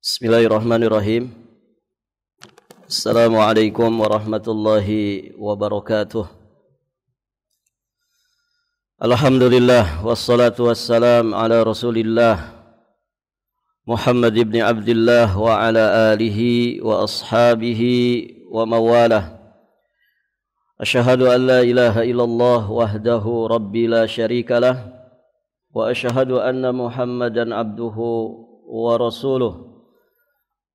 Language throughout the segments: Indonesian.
Bismillahirrahmanirrahim. Assalamualaikum warahmatullahi wabarakatuh. Alhamdulillah wassalatu wassalam ala Rasulillah Muhammad ibn Abdullah wa ala alihi wa ashabihi wa mawalah. Asyhadu an la ilaha illallah wahdahu rabbi la syarikalah wa asyhadu anna Muhammadan abduhu wa rasuluh.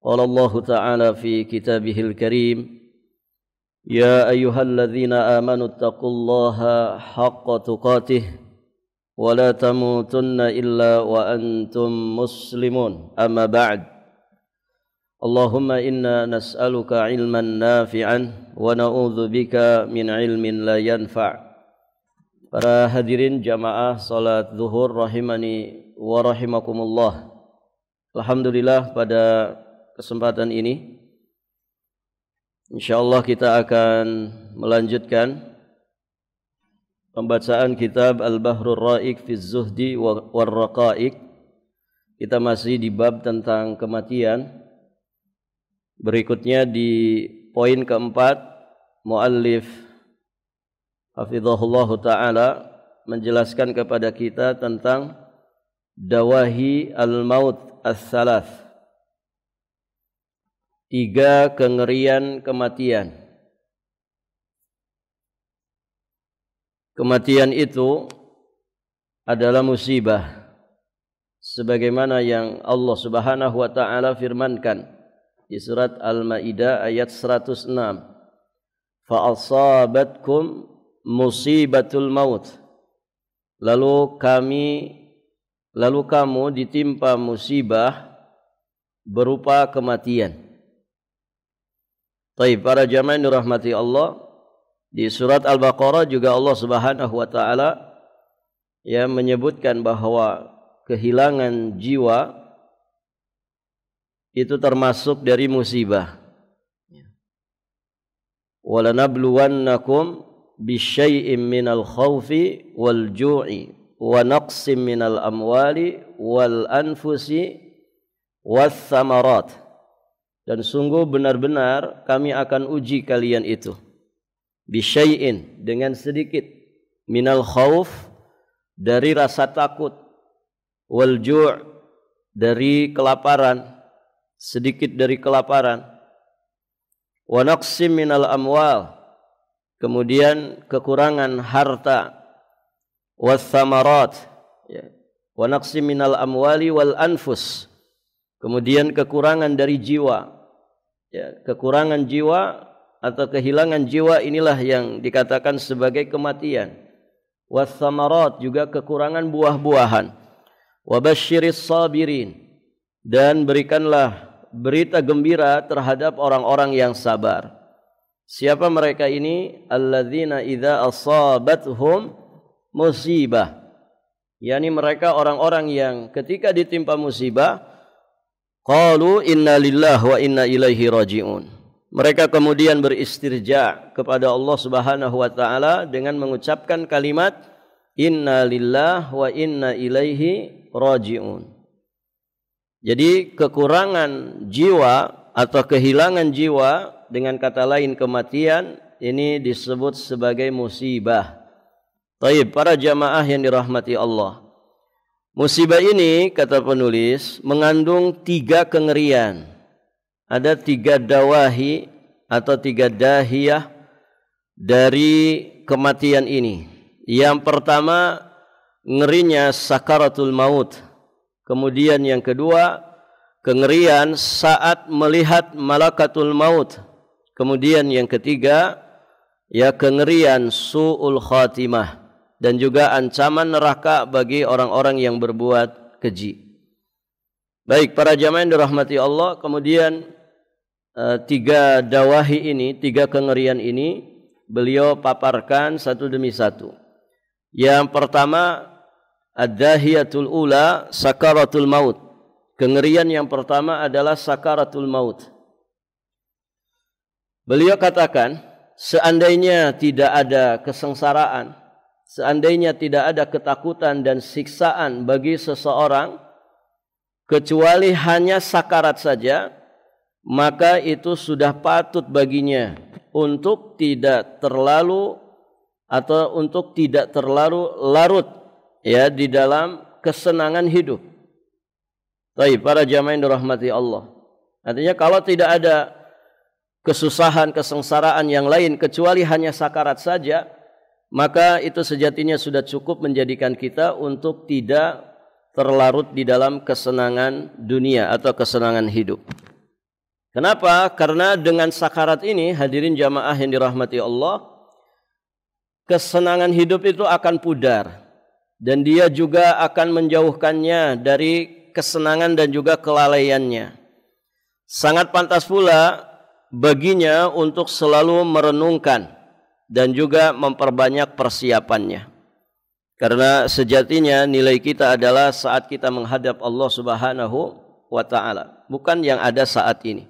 Qala Allah Ta'ala fi kitabihil karim, Ya ayyuhalladzina amanu taqullaha haqqa tuqatih wa la tamutunna illa wa antum muslimun. Amma ba'd. Allahumma inna nas'aluka ilman nafi'an wa na'udzu bika min ilmin la yanfa'. Para hadirin jamaah salat zuhur rahimani wa rahimakumullah. Alhamdulillah, pada kesempatan ini insyaallah kita akan melanjutkan pembacaan kitab Al-Bahrur Ra'iq fi Zuhdi war Raqa'iq. Kita masih di bab tentang kematian. Berikutnya di poin keempat, muallif hafizahullahu taala menjelaskan kepada kita tentang dawahi al-maut as-salath, 3 kengerian kematian. Kematian itu adalah musibah, sebagaimana yang Allah Subhanahu wa taala firmankan di surat Al-Maidah ayat 106. Fa asabatkum musibatul maut. Lalu kamu ditimpa musibah berupa kematian. Baik, para jamaah yang dirahmati Allah, di surat Al-Baqarah juga Allah Subhanahu wa taala menyebutkan bahwa kehilangan jiwa itu termasuk dari musibah. Walanabluwannakum bisyai'im minal khawfi wal ju'i wa naqsim minal amwali wal anfusi was samarat. Dan sungguh benar-benar kami akan uji kalian itu. Bisyai'in, dengan sedikit. Minal khawf, dari rasa takut. Wal ju' dari kelaparan. Sedikit dari kelaparan. Wa naqsim minal amwal, kemudian kekurangan harta. Was samarat, wa naqsim minal amwali wal anfus, kemudian kekurangan dari jiwa. Kekurangan jiwa atau kehilangan jiwa inilah yang dikatakan sebagai kematian. Was samarat, juga kekurangan buah-buahan. Wa basyiris sabirin, dan berikanlah berita gembira terhadap orang-orang yang sabar. Siapa mereka ini? Alladzina idza asabathum musibah, yakni mereka orang-orang yang ketika ditimpa musibah, qalu inna lillahi wa inna ilaihi raji'un. Mereka kemudian beristirja kepada Allah Subhanahu wa taala dengan mengucapkan kalimat inna lillahi wa inna ilaihi raji'un. Jadi kekurangan jiwa atau kehilangan jiwa, dengan kata lain kematian, ini disebut sebagai musibah. Baik, para jamaah yang dirahmati Allah, musibah ini, kata penulis, mengandung 3 kengerian. Ada 3 dawahi atau 3 dahiyah dari kematian ini. Yang pertama, ngerinya sakaratul maut. Kemudian yang kedua, kengerian saat melihat malakatul maut. Kemudian yang ketiga, kengerian su'ul khatimah, dan juga ancaman neraka bagi orang-orang yang berbuat keji. Baik, para jamaah yang dirahmati Allah, kemudian 3 dawahi ini, 3 kengerian ini beliau paparkan satu demi satu. Yang pertama, ad-dahiyatul ula sakaratul maut. Kengerian yang pertama adalah sakaratul maut. Beliau katakan, seandainya tidak ada kesengsaraan, seandainya tidak ada ketakutan dan siksaan bagi seseorang, kecuali hanya sakarat saja, maka itu sudah patut baginya untuk tidak terlalu larut ya di dalam kesenangan hidup. Baik, para jamaah yang dirahmati Allah. Artinya kalau tidak ada kesusahan, kesengsaraan yang lain kecuali hanya sakarat saja, maka itu sejatinya sudah cukup menjadikan kita untuk tidak terlarut di dalam kesenangan dunia atau kesenangan hidup. Kenapa? Karena dengan sakarat ini, hadirin jamaah yang dirahmati Allah, kesenangan hidup itu akan pudar dan dia juga akan menjauhkannya dari kesenangan dan juga kelalaiannya. Sangat pantas pula baginya untuk selalu merenungkan dan juga memperbanyak persiapannya. Karena sejatinya nilai kita adalah saat kita menghadap Allah Subhanahu wa ta'ala, bukan yang ada saat ini.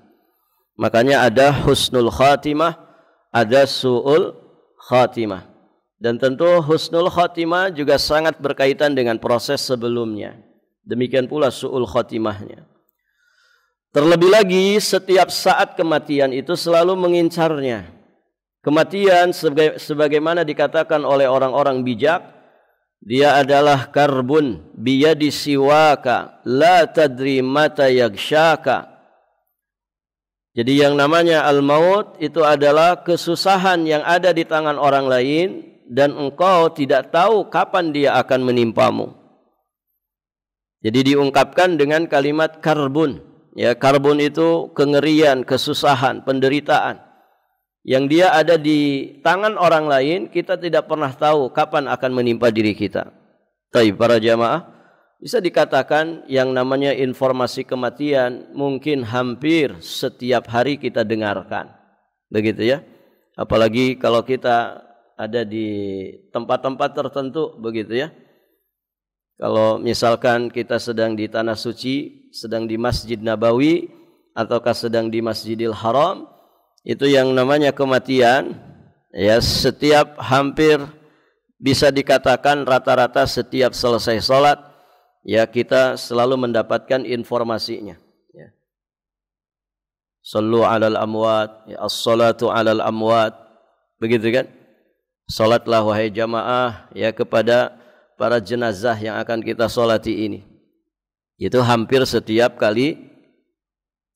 Makanya ada husnul khatimah, ada su'ul khatimah. Dan tentu husnul khatimah juga sangat berkaitan dengan proses sebelumnya. Demikian pula su'ul khatimahnya. Terlebih lagi setiap saat kematian itu selalu mengincarnya. Kematian sebagaimana dikatakan oleh orang-orang bijak, dia adalah karbun biyadi siwaka la tadri mata yakshaka. Jadi yang namanya al-maut itu adalah kesusahan yang ada di tangan orang lain dan engkau tidak tahu kapan dia akan menimpamu. Jadi diungkapkan dengan kalimat karbun. Ya, karbun itu kengerian, kesusahan, penderitaan yang dia ada di tangan orang lain, kita tidak pernah tahu kapan akan menimpa diri kita. Baik, para jamaah, bisa dikatakan yang namanya informasi kematian mungkin hampir setiap hari kita dengarkan. Begitu ya. Apalagi kalau kita ada di tempat-tempat tertentu, begitu ya. Kalau misalkan kita sedang di Tanah Suci, sedang di Masjid Nabawi, ataukah sedang di Masjidil Haram, itu yang namanya kematian, ya setiap hampir bisa dikatakan rata-rata setiap selesai sholat, ya kita selalu mendapatkan informasinya. Ya. Sallu alal amwat, ya, as-salatu alal amwat, begitu kan? Salatlah wahai jamaah ya kepada para jenazah yang akan kita sholati ini. Itu hampir setiap kali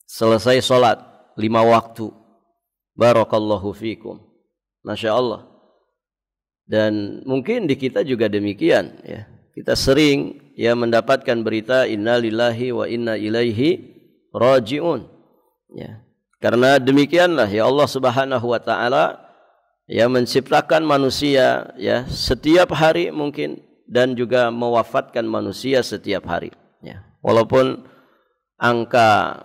selesai sholat 5 waktu. Barakallahu fikum. Masya Allah. Dan mungkin di kita juga demikian ya. Kita sering ya mendapatkan berita inna lillahi wa inna ilaihi raji'un. Ya. Karena demikianlah ya Allah Subhanahu wa taala ya menciptakan manusia ya setiap hari mungkin dan juga mewafatkan manusia setiap hari ya. Walaupun angka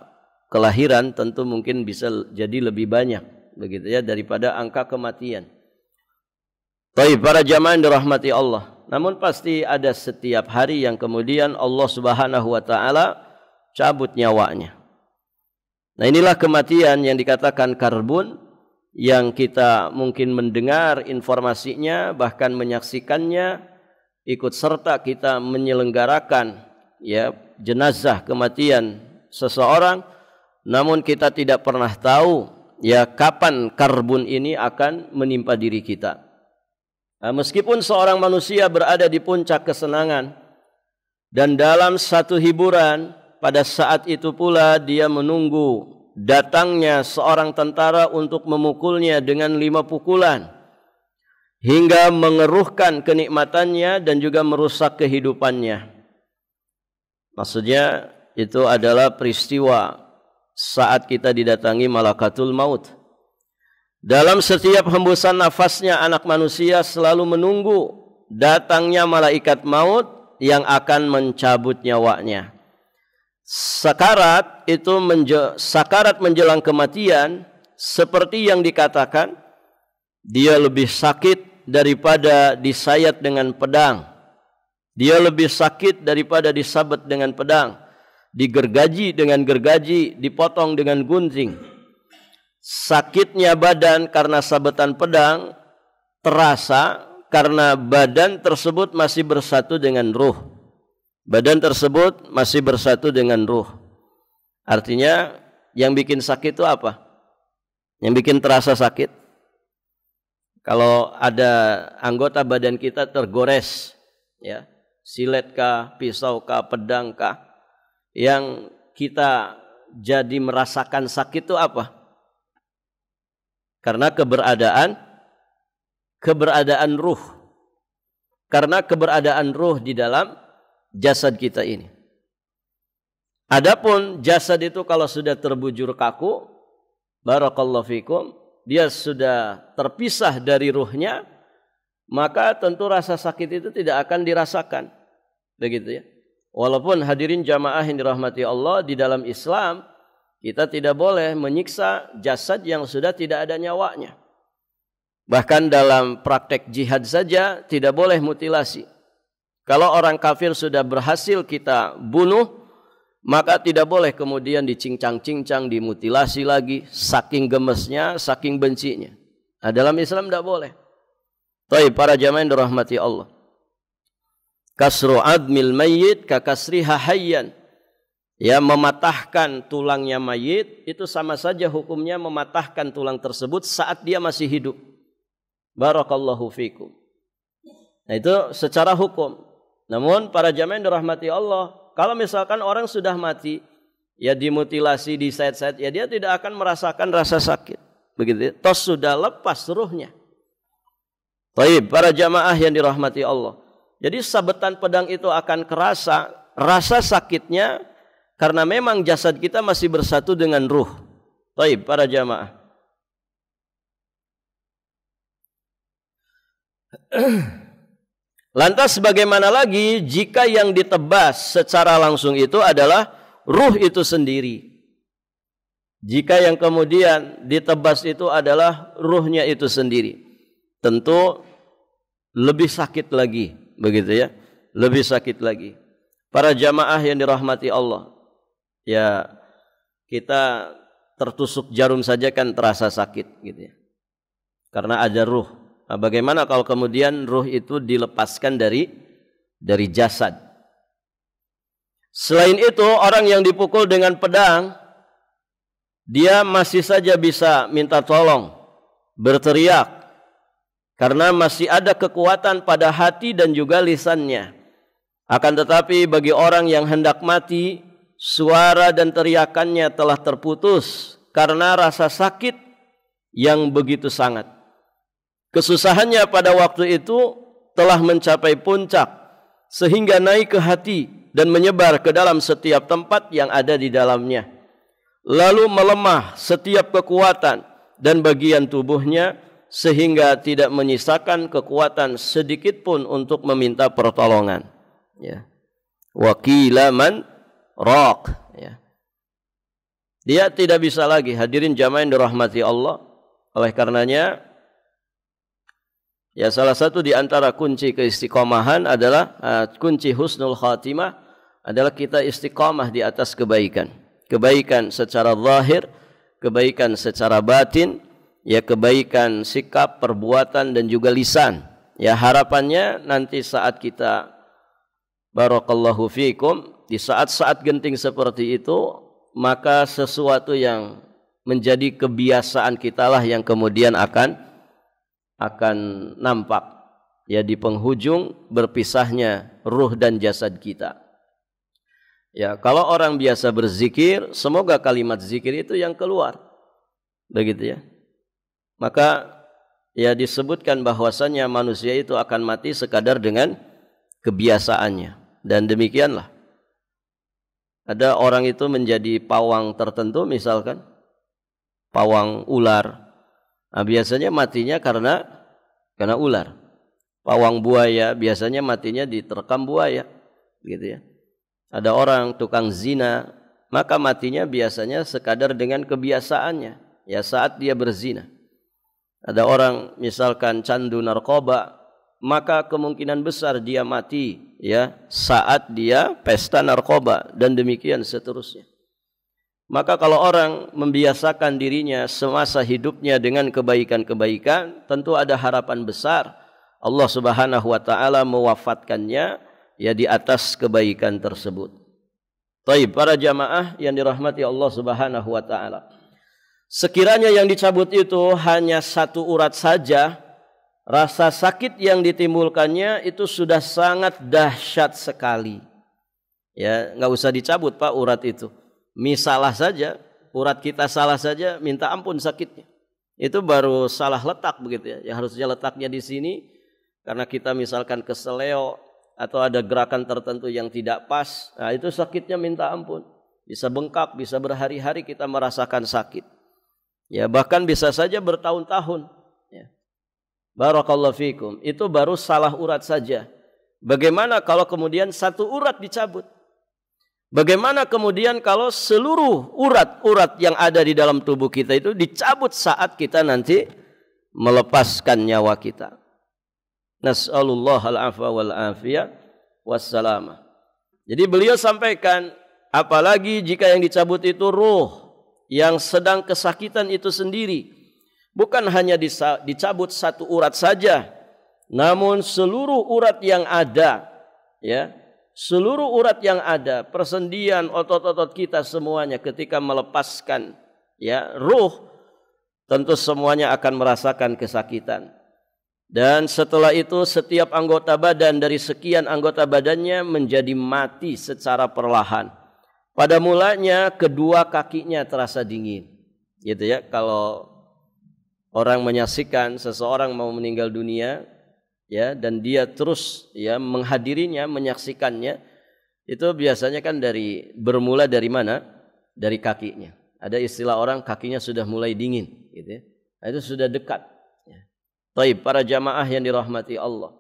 kelahiran tentu mungkin bisa jadi lebih banyak begitu ya daripada angka kematian. Baik, para jamaah yang dirahmati Allah. Namun pasti ada setiap hari yang kemudian Allah Subhanahu wa taala cabut nyawanya. Nah, inilah kematian yang dikatakan karbun, yang kita mungkin mendengar informasinya, bahkan menyaksikannya, ikut serta kita menyelenggarakan ya jenazah kematian seseorang, namun kita tidak pernah tahu ya kapan karbun ini akan menimpa diri kita. Nah, meskipun seorang manusia berada di puncak kesenangan dan dalam satu hiburan, pada saat itu pula dia menunggu datangnya seorang tentara untuk memukulnya dengan 5 pukulan hingga mengeruhkan kenikmatannya dan juga merusak kehidupannya. Maksudnya itu adalah peristiwa saat kita didatangi malakatul maut. Dalam setiap hembusan nafasnya anak manusia selalu menunggu datangnya malaikat maut yang akan mencabut nyawanya. Sakarat itu sakarat menjelang kematian seperti yang dikatakan, dia lebih sakit daripada disayat dengan pedang. Dia lebih sakit daripada disabet dengan pedang, digergaji dengan gergaji, dipotong dengan gunting. Sakitnya badan karena sabetan pedang terasa karena badan tersebut masih bersatu dengan ruh. badan tersebut masih bersatu dengan ruh. Artinya yang bikin sakit itu apa? Yang bikin terasa sakit? Kalau ada anggota badan kita tergores, ya, silet kah, pisau kah, pedang kah, yang kita jadi merasakan sakit itu apa? Karena keberadaan ruh. Karena keberadaan ruh di dalam jasad kita ini. Adapun jasad itu kalau sudah terbujur kaku, barakallahu fikum, dia sudah terpisah dari ruhnya, maka tentu rasa sakit itu tidak akan dirasakan. Begitu ya. Walaupun hadirin jamaah yang dirahmati Allah, di dalam Islam kita tidak boleh menyiksa jasad yang sudah tidak ada nyawanya. Bahkan dalam praktek jihad saja tidak boleh mutilasi. Kalau orang kafir sudah berhasil kita bunuh, maka tidak boleh kemudian dicincang-cincang, dimutilasi lagi, saking gemesnya, saking bencinya. Nah, dalam Islam tidak boleh. Baik, para jamaah yang dirahmati Allah. Kasru admil mayyit ka kasriha hayyan. Ya, mematahkan tulangnya mayit itu sama saja hukumnya mematahkan tulang tersebut saat dia masih hidup. Barakallahu fikum. Nah, itu secara hukum. Namun para jamaah yang dirahmati Allah, kalau misalkan orang sudah mati, ya dimutilasi, disayat-sayat, ya dia tidak akan merasakan rasa sakit. Begitu. Tos sudah lepas ruhnya. Baik, para jamaah yang dirahmati Allah. Jadi sabetan pedang itu akan kerasa rasa sakitnya karena memang jasad kita masih bersatu dengan ruh. Baik, para jamaah. Lantas bagaimana lagi jika yang ditebas secara langsung itu adalah ruh itu sendiri? Jika yang kemudian ditebas itu adalah ruhnya itu sendiri, tentu lebih sakit lagi, begitu ya, lebih sakit lagi. Para jamaah yang dirahmati Allah, ya kita tertusuk jarum saja kan terasa sakit, gitu ya, karena ada ruh. Nah, bagaimana kalau kemudian ruh itu dilepaskan dari jasad? Selain itu, orang yang dipukul dengan pedang, dia masih saja bisa minta tolong, berteriak, karena masih ada kekuatan pada hati dan juga lisannya. Akan tetapi bagi orang yang hendak mati, suara dan teriakannya telah terputus karena rasa sakit yang begitu sangat. Kesusahannya pada waktu itu telah mencapai puncak sehingga naik ke hati dan menyebar ke dalam setiap tempat yang ada di dalamnya. Lalu melemah setiap kekuatan dan bagian tubuhnya sehingga tidak menyisakan kekuatan sedikit pun untuk meminta pertolongan. Ya. Wakila man raq. Ya. Dia tidak bisa lagi, hadirin jamaah yang dirahmati Allah. Oleh karenanya, ya, salah satu di antara kunci keistiqomahan adalah kunci husnul khatimah adalah kita istiqamah di atas kebaikan. Kebaikan secara zahir, kebaikan secara batin, ya kebaikan sikap, perbuatan dan juga lisan. Ya, harapannya nanti saat kita barakallahu fikum di saat-saat genting seperti itu, maka sesuatu yang menjadi kebiasaan kita lah yang kemudian akan nampak, ya, di penghujung berpisahnya ruh dan jasad kita. Ya, kalau orang biasa berzikir, semoga kalimat zikir itu yang keluar, begitu ya. Maka ya disebutkan bahwasannya manusia itu akan mati sekadar dengan kebiasaannya, dan demikianlah. Ada orang itu menjadi pawang tertentu, misalkan pawang ular. Nah, biasanya matinya karena ular. Pawang buaya biasanya matinya diterkam buaya, gitu ya. Ada orang tukang zina, maka matinya biasanya sekadar dengan kebiasaannya, ya saat dia berzina. Ada orang misalkan candu narkoba, maka kemungkinan besar dia mati, ya saat dia pesta narkoba, dan demikian seterusnya. Maka kalau orang membiasakan dirinya semasa hidupnya dengan kebaikan-kebaikan, tentu ada harapan besar Allah Subhanahu wa taala mewafatkannya, ya di atas kebaikan tersebut. Baik, para jamaah yang dirahmati Allah Subhanahu wa taala. Sekiranya yang dicabut itu hanya satu urat saja, rasa sakit yang ditimbulkannya itu sudah sangat dahsyat sekali. Ya, enggak usah dicabut Pak urat itu. Misalah saja, urat kita salah saja, minta ampun sakitnya. Itu baru salah letak begitu ya. Yang harusnya letaknya di sini karena kita misalkan keseleo atau ada gerakan tertentu yang tidak pas, nah itu sakitnya minta ampun. Bisa bengkak, bisa berhari-hari kita merasakan sakit. Ya, bahkan bisa saja bertahun-tahun. Ya. Barakallahu fikum. Itu baru salah urat saja. Bagaimana kalau kemudian satu urat dicabut? Bagaimana kemudian kalau seluruh urat-urat yang ada di dalam tubuh kita itu dicabut saat kita nanti melepaskan nyawa kita? Nas'alullah al-afwa wal-afiyah wassalamah. Jadi beliau sampaikan, apalagi jika yang dicabut itu ruh yang sedang kesakitan itu sendiri. Bukan hanya dicabut satu urat saja, namun seluruh urat yang ada, ya, seluruh urat yang ada, persendian, otot-otot kita semuanya ketika melepaskan, ya, ruh, tentu semuanya akan merasakan kesakitan. Dan setelah itu setiap anggota badan dari sekian anggota badannya menjadi mati secara perlahan. Pada mulanya kedua kakinya terasa dingin. Gitu ya, kalau orang menyaksikan seseorang mau meninggal dunia, ya, dan dia terus ya menghadirinya, menyaksikannya, itu biasanya kan bermula dari mana? Dari kakinya. Ada istilah orang kakinya sudah mulai dingin, gitu ya. Nah, itu sudah dekat. Baik, para jamaah yang dirahmati Allah.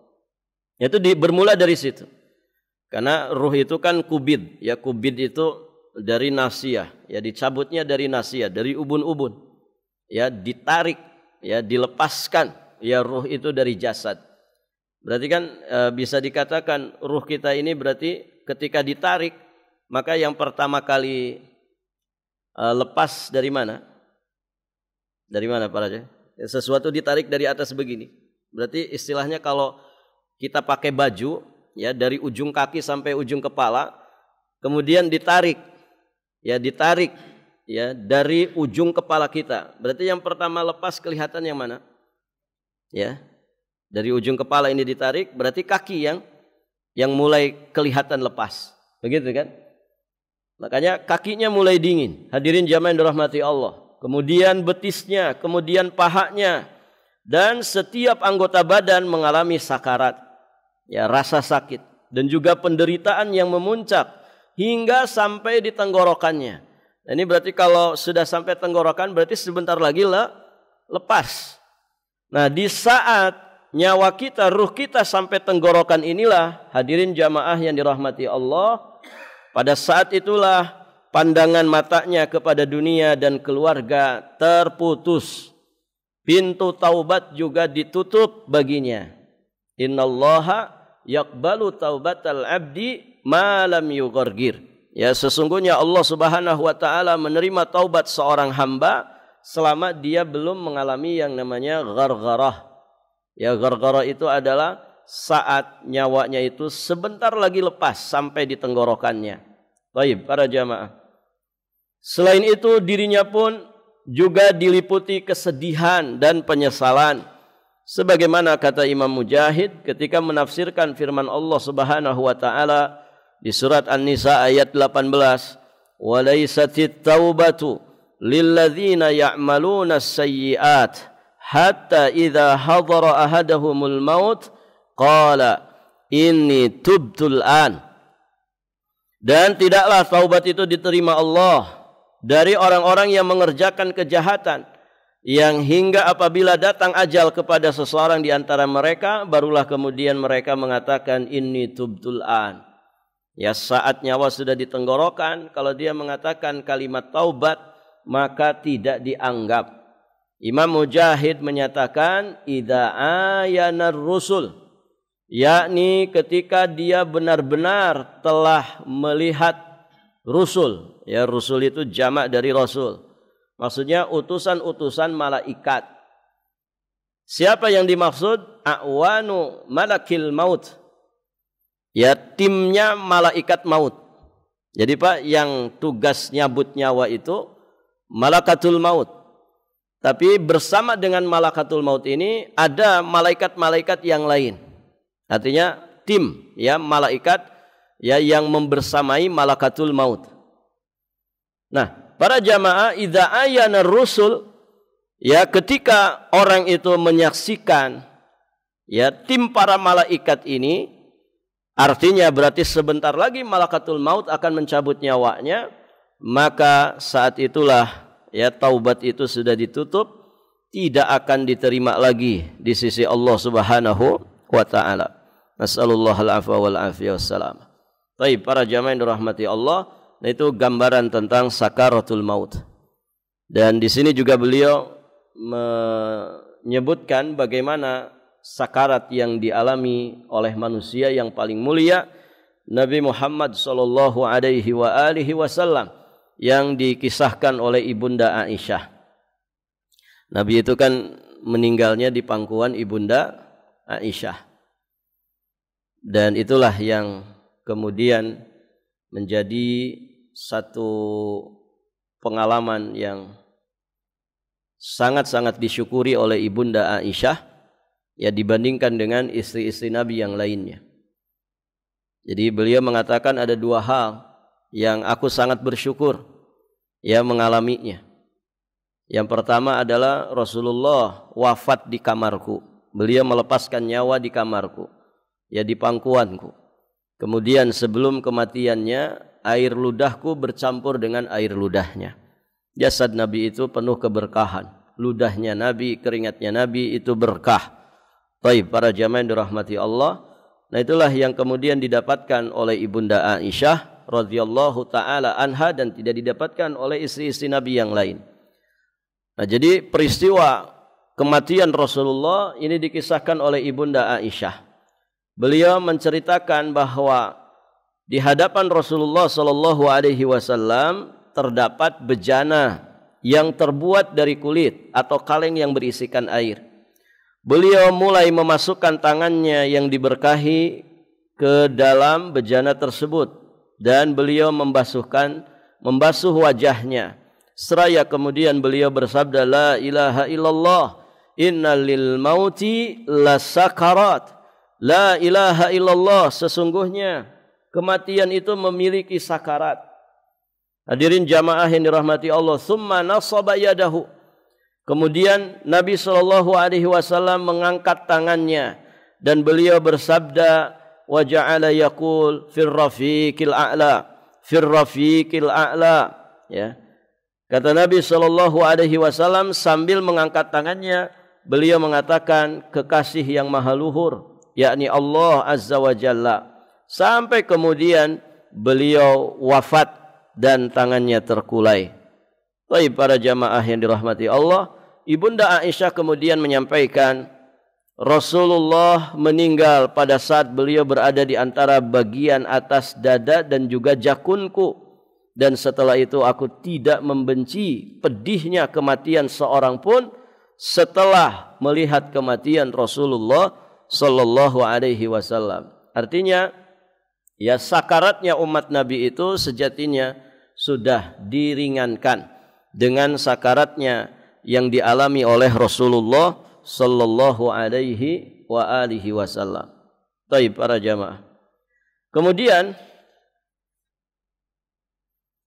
Itu bermula dari situ. Karena ruh itu kan kubid, ya, kubid itu dari nasiyah, ya, dicabutnya dari nasiyah, dari ubun-ubun. Ya, ditarik, ya, dilepaskan, ya, ruh itu dari jasad. Berarti kan bisa dikatakan ruh kita ini berarti ketika ditarik, maka yang pertama kali lepas dari mana? Dari mana para jemaah? Sesuatu ditarik dari atas begini. Berarti istilahnya kalau kita pakai baju, ya, dari ujung kaki sampai ujung kepala, kemudian ditarik, ya, dari ujung kepala kita. Berarti yang pertama lepas kelihatan yang mana? Ya, dari ujung kepala ini ditarik, berarti kaki yang mulai kelihatan lepas. Begitu kan? Makanya kakinya mulai dingin. Hadirin jamaah yang dirahmati Allah. Kemudian betisnya, kemudian pahanya, dan setiap anggota badan mengalami sakarat, ya, rasa sakit, dan juga penderitaan yang memuncak hingga sampai di tenggorokannya. Nah, ini berarti kalau sudah sampai tenggorokan berarti sebentar lagi lepas. Nah, di saat nyawa kita, ruh kita sampai tenggorokan inilah, hadirin jamaah yang dirahmati Allah, pada saat itulah pandangan matanya kepada dunia dan keluarga terputus. Pintu taubat juga ditutup baginya. Innallaha yaqbalu taubatal abdi ma lam yughargir. Ya, sesungguhnya Allah Subhanahu wa taala menerima taubat seorang hamba selama dia belum mengalami yang namanya ghargharah. Ya, ghargharah itu adalah saat nyawanya itu sebentar lagi lepas sampai di tenggorokannya. Baik, para jamaah. Selain itu dirinya pun juga diliputi kesedihan dan penyesalan. Sebagaimana kata Imam Mujahid ketika menafsirkan firman Allah Subhanahu wa taala di surat An-Nisa ayat 18, "Wa laysatit taubatu lilladzina ya'maluna as-sayyi'at hatta idza hadara ahadahumul maut qala inni tubtul an." Dan tidaklah taubat itu diterima Allah dari orang-orang yang mengerjakan kejahatan, yang hingga apabila datang ajal kepada seseorang di antara mereka, barulah kemudian mereka mengatakan inni tubtul an. Ya, saat nyawa sudah di tenggorokan, kalau dia mengatakan kalimat taubat, maka tidak dianggap. Imam Mujahid menyatakan idza ayanar rusul, yakni ketika dia benar-benar telah melihat rusul. Ya, rusul itu jamak dari rasul. Maksudnya utusan-utusan malaikat. Siapa yang dimaksud? A'wanu malakil maut. ya timnya malaikat maut. Jadi Pak, yang tugas nyabut nyawa itu malakatul maut. Tapi bersama dengan malakatul maut ini ada malaikat-malaikat yang lain. Artinya tim ya malaikat ya yang membersamai malakatul maut. Nah, para jamaah idza ayana rusul ya ketika orang itu menyaksikan ya tim para malaikat ini, artinya berarti sebentar lagi malakatul maut akan mencabut nyawanya, maka saat itulah ya taubat itu sudah ditutup, tidak akan diterima lagi di sisi Allah Subhanahu wa taala. Nasallallahu al-afwa wal afiyah wassalam. Baik, para jamaah yang dirahmati Allah, itu gambaran tentang sakaratul maut. Dan di sini juga beliau menyebutkan bagaimana sakarat yang dialami oleh manusia yang paling mulia Nabi Muhammad sallallahu alaihi wasallam yang dikisahkan oleh Ibunda Aisyah. Nabi itu kan meninggalnya di pangkuan Ibunda Aisyah. Dan itulah yang kemudian menjadi satu pengalaman yang sangat-sangat disyukuri oleh Ibunda Aisyah ya dibandingkan dengan istri-istri Nabi yang lainnya. Jadi beliau mengatakan ada dua hal yang aku sangat bersyukur ya mengalaminya. Yang pertama adalah Rasulullah wafat di kamarku. Beliau melepaskan nyawa di kamarku, ya di pangkuanku. Kemudian sebelum kematiannya air ludahku bercampur dengan air ludahnya. Jasad Nabi itu penuh keberkahan. Ludahnya Nabi, keringatnya Nabi itu berkah. Baik, para jamaah yang dirahmati Allah. Nah, itulah yang kemudian didapatkan oleh Ibunda Aisyah radhiyallahu taala anha dan tidak didapatkan oleh istri-istri Nabi yang lain. Nah, jadi peristiwa kematian Rasulullah ini dikisahkan oleh Ibunda Aisyah. Beliau menceritakan bahwa di hadapan Rasulullah sallallahu alaihi wasallam terdapat bejana yang terbuat dari kulit atau kaleng yang berisikan air. Beliau mulai memasukkan tangannya yang diberkahi ke dalam bejana tersebut dan beliau membasuh wajahnya. Seraya kemudian beliau bersabda, la ilaha illallah, innal lil mauti lasakarat. La ilaha illallah, sesungguhnya kematian itu memiliki sakarat. Hadirin jamaah yang dirahmati Allah, summa nasaba yadahu. Kemudian Nabi SAW mengangkat tangannya dan beliau bersabda, wa ja'ala yaqul fir rafiqil a'la, ya. Kata Nabi SAW sambil mengangkat tangannya, beliau mengatakan kekasih yang maha luhur, yakni Allah Azza wa Jalla. Sampai kemudian beliau wafat dan tangannya terkulai. Baik, para jamaah yang dirahmati Allah, Ibunda Aisyah kemudian menyampaikan Rasulullah meninggal pada saat beliau berada di antara bagian atas dada dan juga jakunku. Dan setelah itu aku tidak membenci pedihnya kematian seorang pun setelah melihat kematian Rasulullah sallallahu alaihi wasallam. Artinya ya sakaratnya umat Nabi itu sejatinya sudah diringankan dengan sakaratnya yang dialami oleh Rasulullah sallallahu alaihi wa alihi wasallam. Baik, para jamaah. Kemudian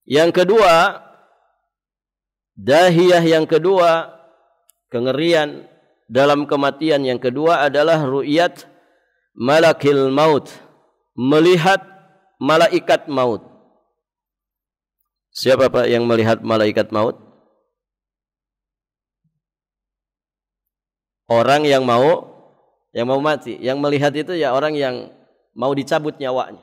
yang kedua, dahiyah yang kedua, kengerian dalam kematian yang kedua adalah ru'yat malakil maut, melihat malaikat maut. Siapa Pak yang melihat malaikat maut? Orang yang mau mati. Yang melihat itu ya orang yang mau dicabut nyawanya.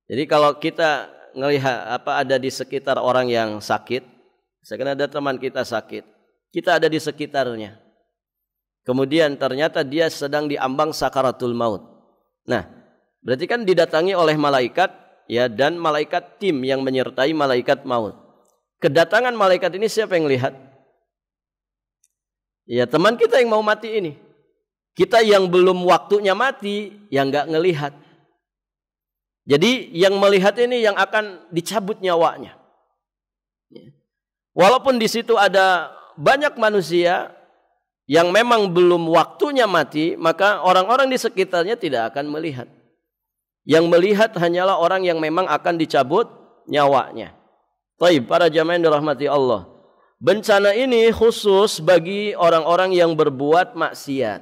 Jadi kalau kita ngelihat ada di sekitar orang yang sakit, misalkan ada teman kita sakit, kita ada di sekitarnya. Kemudian ternyata dia sedang diambang sakaratul maut. Nah, berarti kan didatangi oleh malaikat ya, dan malaikat tim yang menyertai malaikat maut. Kedatangan malaikat ini siapa yang lihat? Ya teman kita yang mau mati ini. Kita yang belum waktunya mati, yang enggak ngelihat. Jadi yang melihat ini yang akan dicabut nyawanya. Walaupun di situ ada banyak manusia yang memang belum waktunya mati, maka orang-orang di sekitarnya tidak akan melihat. Yang melihat hanyalah orang yang memang akan dicabut nyawanya. Baik, para jamaah yang dirahmati Allah. Bencana ini khusus bagi orang-orang yang berbuat maksiat.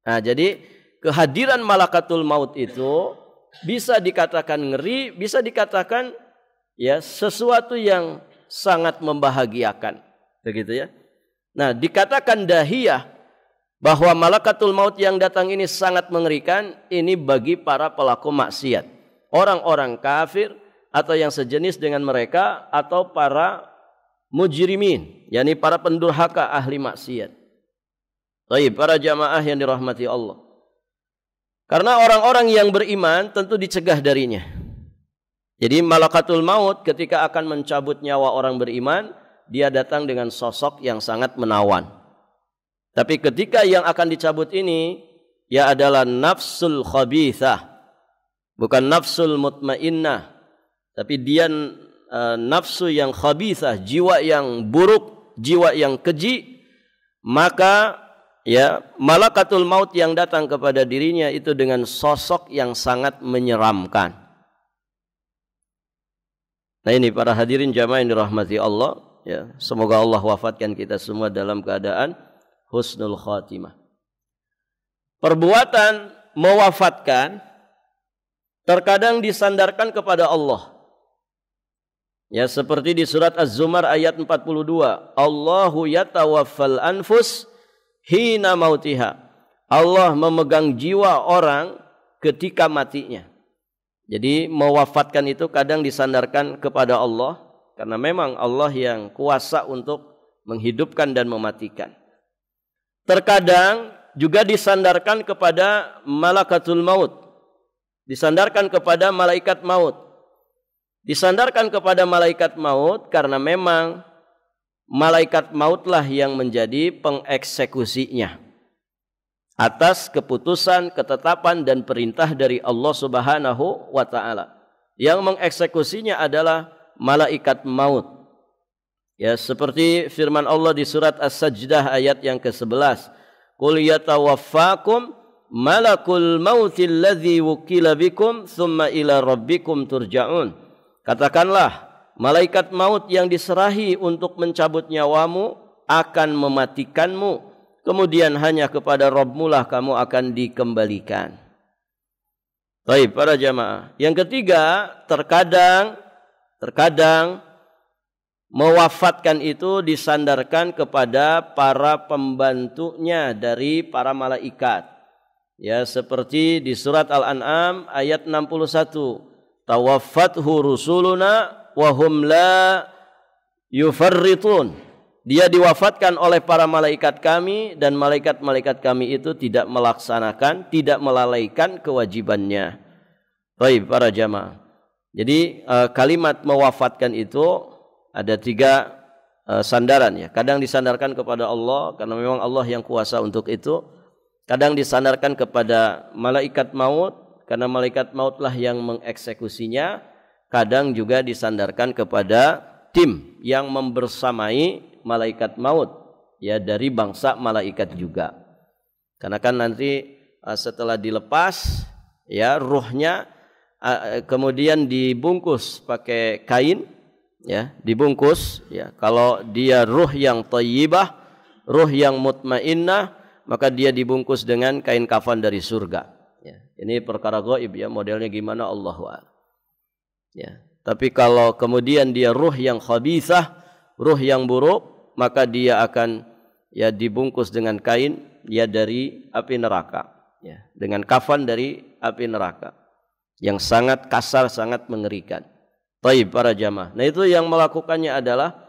Nah, jadi kehadiran malakatul maut itu bisa dikatakan ngeri, bisa dikatakan ya sesuatu yang sangat membahagiakan. Begitu ya. Nah, dikatakan dahiyah bahwa malakatul maut yang datang ini sangat mengerikan, ini bagi para pelaku maksiat. Orang-orang kafir atau yang sejenis dengan mereka atau para mujrimin, yakni para pendurhaka ahli maksiat. Baik, para jamaah yang dirahmati Allah. Karena orang-orang yang beriman tentu dicegah darinya. Jadi malakatul maut ketika akan mencabut nyawa orang beriman, dia datang dengan sosok yang sangat menawan. Tapi ketika yang akan dicabut ini ya adalah nafsul khabithah, bukan nafsul mutmainnah, tapi dia nafsu yang khabithah, jiwa yang buruk, jiwa yang keji, maka ya malakatul maut yang datang kepada dirinya itu dengan sosok yang sangat menyeramkan. Nah, ini para hadirin jamaah yang dirahmati Allah, ya, semoga Allah wafatkan kita semua dalam keadaan husnul khatimah. Perbuatan mewafatkan terkadang disandarkan kepada Allah. Ya, seperti di surat Az-Zumar ayat 42, Allahu yatawaffal anfus hina mautiha. Allah memegang jiwa orang ketika matinya. Jadi mewafatkan itu kadang disandarkan kepada Allah, karena memang Allah yang kuasa untuk menghidupkan dan mematikan. Terkadang juga disandarkan kepada malakatul maut, disandarkan kepada malaikat maut. Disandarkan kepada malaikat maut karena memang malaikat mautlah yang menjadi pengeksekusinya atas keputusan, ketetapan dan perintah dari Allah Subhanahu wa taala. Yang mengeksekusinya adalah malaikat maut. Ya, seperti firman Allah di surat As-Sajdah ayat yang ke-11. Qul yatawaffakum malakul mautil ladzi wukila bikum tsumma ila rabbikum turja'un. Katakanlah, malaikat maut yang diserahi untuk mencabut nyawamu akan mematikanmu, kemudian hanya kepada Rabbmu lah kamu akan dikembalikan. Baik, para jamaah. Yang ketiga, terkadang mewafatkan itu disandarkan kepada para pembantunya dari para malaikat. Ya, seperti di surat Al-An'am ayat 61. Tawaffathu rusuluna wa hum la yufarritun. Dia diwafatkan oleh para malaikat kami dan malaikat-malaikat kami itu tidak melaksanakan, tidak melalaikan kewajibannya. Baik, para jamaah. Jadi kalimat mewafatkan itu ada 3 sandaran ya. Kadang disandarkan kepada Allah karena memang Allah yang kuasa untuk itu. Kadang disandarkan kepada malaikat maut karena malaikat mautlah yang mengeksekusinya. Kadang juga disandarkan kepada tim yang membersamai malaikat maut, ya, dari bangsa malaikat juga. Karena kan nanti setelah dilepas, ya, ruhnya kemudian dibungkus pakai kain, ya, dibungkus, ya. Kalau dia ruh yang thayyibah, ruh yang mutmainnah, maka dia dibungkus dengan kain kafan dari surga. Ya, ini perkara gaib ya, modelnya gimana Allahu a'lam. Ya, tapi kalau kemudian dia ruh yang khabithah, ruh yang buruk, maka dia akan ya dibungkus dengan kain ya dari api neraka, ya, dengan kafan dari api neraka yang sangat kasar, sangat mengerikan. Baik, para jamaah. Nah, itu yang melakukannya adalah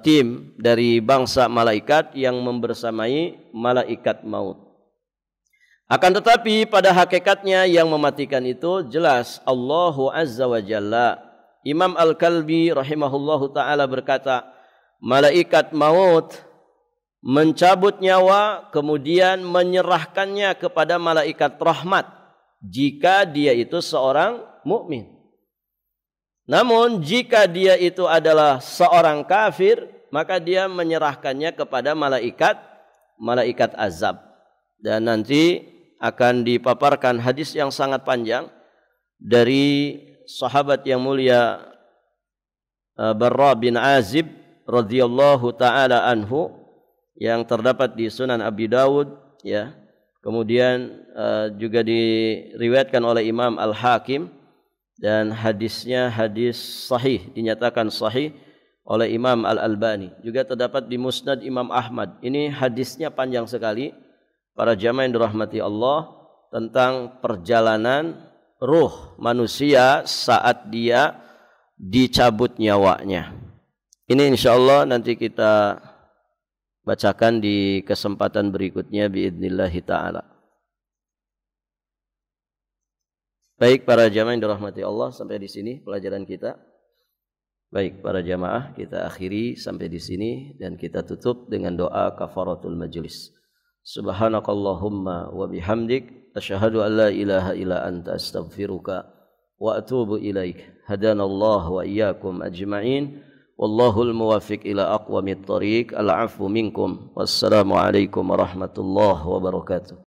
tim dari bangsa malaikat yang membersamai malaikat maut. Akan tetapi pada hakikatnya yang mematikan itu jelas Allahu Azza wa Jalla. Imam Al-Kalbi rahimahullahu ta'ala berkata, malaikat maut mencabut nyawa kemudian menyerahkannya kepada malaikat rahmat jika dia itu seorang mukmin. Namun jika dia itu adalah seorang kafir, maka dia menyerahkannya kepada malaikat azab. Dan nanti akan dipaparkan hadis yang sangat panjang dari sahabat yang mulia Barra bin Azib radhiyallahu taala anhu yang terdapat di Sunan Abi Dawud, ya. Kemudian juga diriwayatkan oleh Imam Al-Hakim dan hadisnya hadis sahih, dinyatakan sahih oleh Imam Al-Albani. Juga terdapat di Musnad Imam Ahmad. Ini hadisnya panjang sekali, para jamaah yang dirahmati Allah, tentang perjalanan ruh manusia saat dia dicabut nyawanya. Ini insyaallah nanti kita bacakan di kesempatan berikutnya biidznillah taala. Baik para jamaah yang dirahmati Allah, sampai di sini pelajaran kita. Baik para jamaah, kita akhiri sampai di sini dan kita tutup dengan doa kafaratul majlis. Subhanakallahumma wa bihamdik asyhadu an la ilaha illa anta astaghfiruka wa atubu ilaik. Hadanallahu wa iyyakum ajma'in. Wallahul muwaffiq ila aqwamit thariq. Al-'afwu minkum. Wassalamu alaikum warahmatullahi wabarakatuh.